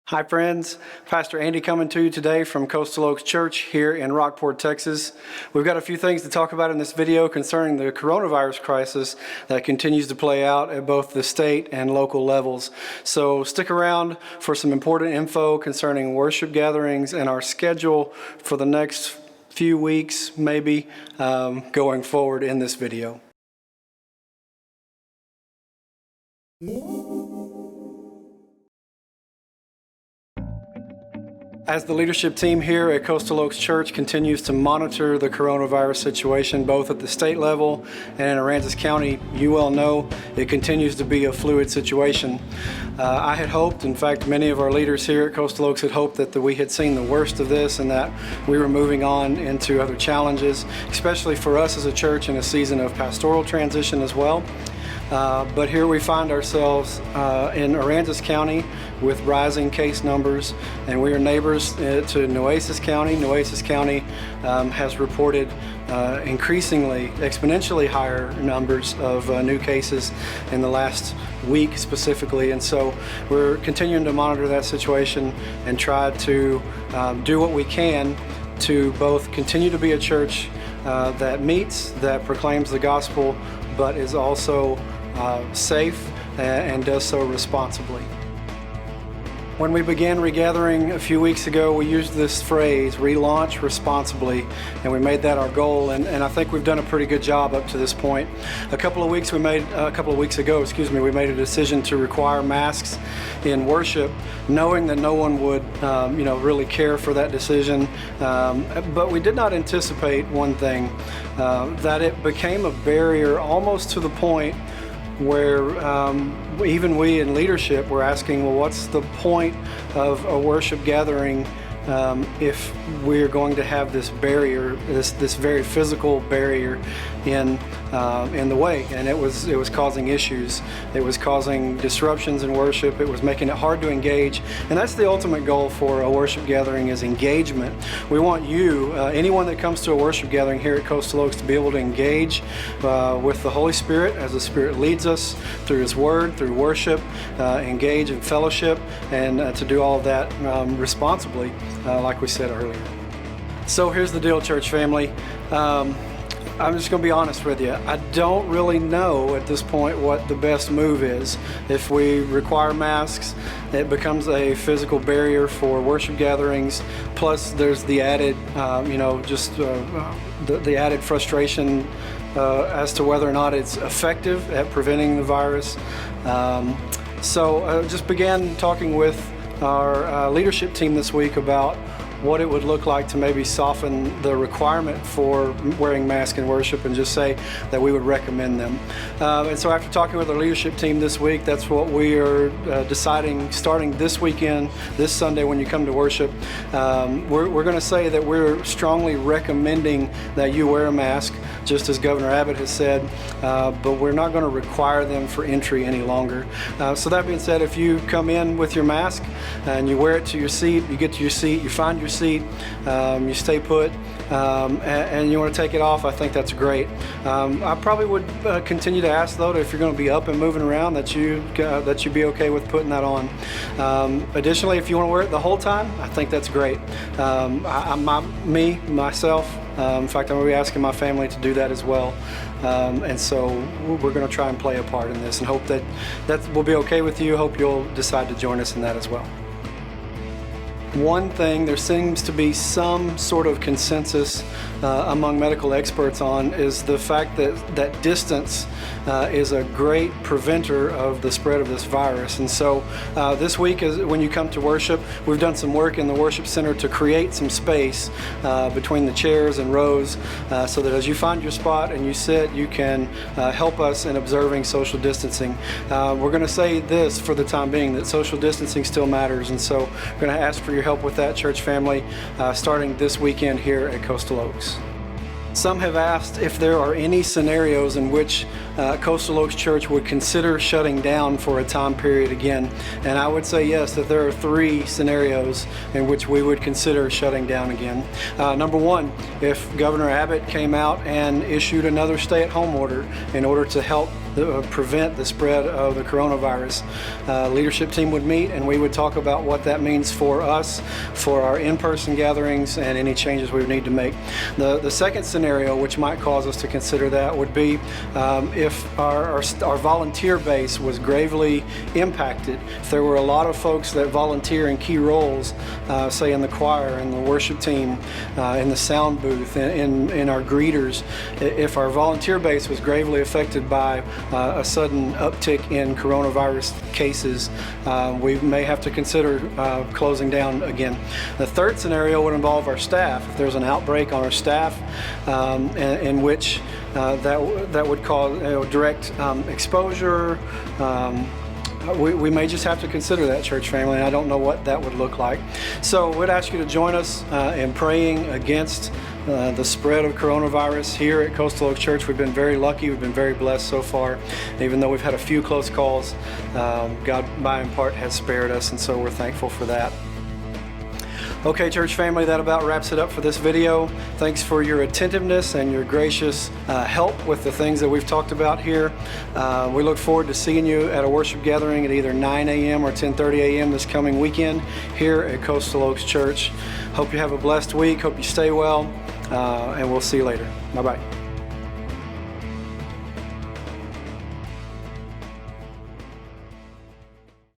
Hi friends, Pastor Andy coming to you today from Coastal Oaks Church here in Rockport, Texas. We've got a few things to talk about in this video concerning the coronavirus crisis that continues to play out at both the state and local levels. So stick around for some important info concerning worship gatherings and our schedule for the next few weeks, maybe going forward in this video. As the leadership team here at Coastal Oaks Church continues to monitor the coronavirus situation both at the state level and in Aransas County, you well know it continues to be a fluid situation. I had hoped, in fact, many of our leaders here at Coastal Oaks had hoped that we had seen the worst of this and that we were moving on into other challenges, especially for us as a church in a season of pastoral transition as well. But here we find ourselves in Aransas County with rising case numbers, and we are neighbors to Nueces County. Nueces County has reported exponentially higher numbers of new cases in the last week specifically, and so we're continuing to monitor that situation and try to do what we can to both continue to be a church that meets, that proclaims the gospel, but is also safe and does so responsibly. When we began regathering a few weeks ago, we used this phrase, relaunch responsibly, and we made that our goal, and I think we've done a pretty good job up to this point. A couple of weeks ago, we made a decision to require masks in worship, knowing that no one would really care for that decision, but we did not anticipate one thing, that it became a barrier almost to the point where even we in leadership were asking, well, what's the point of a worship gathering if we're going to have this barrier, this very physical barrier in the way? And it was causing issues. It was causing disruptions in worship. It was making it hard to engage. And that's the ultimate goal for a worship gathering, is engagement. We want you, anyone that comes to a worship gathering here at Coastal Oaks, to be able to engage with the Holy Spirit as the Spirit leads us through His Word, through worship, engage in fellowship, and to do all of that responsibly, like we said earlier. So here's the deal, church family. I'm just going to be honest with you. I don't really know at this point what the best move is. If we require masks, it becomes a physical barrier for worship gatherings. Plus, there's the added, the added frustration as to whether or not it's effective at preventing the virus. So just began talking with our leadership team this week about what it would look like to maybe soften the requirement for wearing masks in worship and just say that we would recommend them. And so after talking with our leadership team this week, that's what we are deciding starting this weekend, this Sunday when you come to worship. We're going to say that we're strongly recommending that you wear a mask, just as Governor Abbott has said, but we're not going to require them for entry any longer. So that being said, if you come in with your mask and you wear it to your seat, you get to your seat, you find your seat, you stay put, and you want to take it off, I think that's great. I probably would continue to ask, though, that if you're going to be up and moving around, that you be okay with putting that on. Additionally, if you want to wear it the whole time, I think that's great. Myself, in fact, I'm going to be asking my family to do that as well. And so we're going to try and play a part in this and hope that will be okay with you. Hope you'll decide to join us in that as well. One thing there seems to be some sort of consensus among medical experts on is the fact that distance is a great preventer of the spread of this virus. And so this week, when you come to worship, we've done some work in the worship center to create some space between the chairs and rows so that as you find your spot and you sit, you can help us in observing social distancing. We're going to say this for the time being, that social distancing still matters, and so we're going to ask for your help with that, church family, starting this weekend here at Coastal Oaks. Some have asked if there are any scenarios in which Coastal Oaks Church would consider shutting down for a time period again. And I would say yes, that there are 3 scenarios in which we would consider shutting down again. Number one, if Governor Abbott came out and issued another stay-at-home order in order to help prevent the spread of the coronavirus. Leadership team would meet and we would talk about what that means for us, for our in-person gatherings, and any changes we would need to make. The second scenario, which might cause us to consider that, would be if our volunteer base was gravely impacted. If there were a lot of folks that volunteer in key roles, say in the choir, in the worship team, in the sound booth, in our greeters, if our volunteer base was gravely affected by a sudden uptick in coronavirus cases, we may have to consider closing down again. The third scenario would involve our staff. If there's an outbreak on our staff in which that would cause direct exposure, we may just have to consider that, church family, and I don't know what that would look like. So we'd ask you to join us in praying against the spread of coronavirus here at Coastal Oaks Church. We've been very lucky. We've been very blessed so far. Even though we've had a few close calls, God, by and part, has spared us, and so we're thankful for that. Okay, church family, that about wraps it up for this video. Thanks for your attentiveness and your gracious help with the things that we've talked about here. We look forward to seeing you at a worship gathering at either 9 a.m. or 10:30 a.m. this coming weekend here at Coastal Oaks Church. Hope you have a blessed week. Hope you stay well, and we'll see you later. Bye-bye.